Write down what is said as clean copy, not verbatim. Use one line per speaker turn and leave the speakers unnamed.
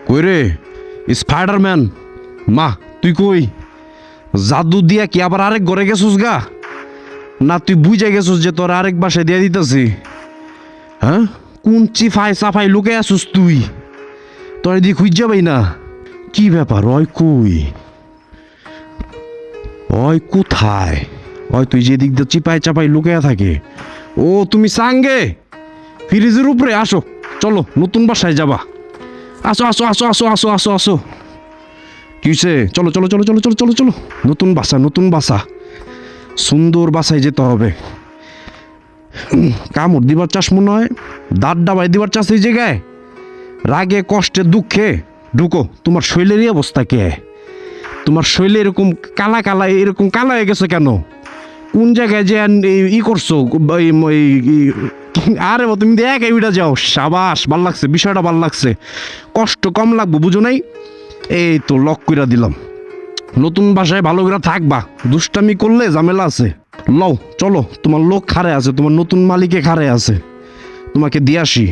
কই রে স্পাইডারম্যান? মা তুই কই? জাদু দিয়া কি আবার আরেক ঘরে গেছিস গা? না তুই বুঝে গেছিস যে তোর আরেক বাসায় দিয়ে দিতেছি? হ্যাঁ, কোন চিফাই সাফাই লুকে আসুস তুই? তোর এদিকে খুঁজ যাবেই না। কি ব্যাপার? ওই কই? ওই কোথায়? ওই তুই যেদিক দিয়ে চিপাই চাপাই লুকিয়ে থাকে। ও তুমি সাঙ্গে ফ্রিজের উপরে আসো, চলো নতুন বাসায় যাবা। আসো আসো আসো আসো আসো আসো আসো। কিসে? চলো চলো চলো চলো চলো চলো চলো। নতুন বাসা, নতুন বাসা, সুন্দর বাসায় যেতে হবে। কামড় দিবার চাষ মনে হয়, দাঁত ডাবাই দিবার চাষ এই জায়গায়। রাগে কষ্টে দুঃখে ঢুকো। তোমার শৈলেরই অবস্থা কে? তোমার শৈলে এরকম কালা কালা, এরকম কালা হয়ে গেছে কেন? কোন জায়গায় যে ই করছো? আরে তুমি একাই উঠে যাও। সাবাস, ভাল লাগছে, বিষয়টা ভাল লাগছে। কষ্ট কম লাগবো, বুঝো নাই? এই তো লক কইরা দিলাম। নতুন বাসায় ভালো করে থাকবা, দুষ্টামি করলে ঝামেলা আছে। লও চলো, তোমার লোক খাড়ে আছে, তোমার নতুন মালিকে খাড়ে আছে, তোমাকে দিয়ে আসি।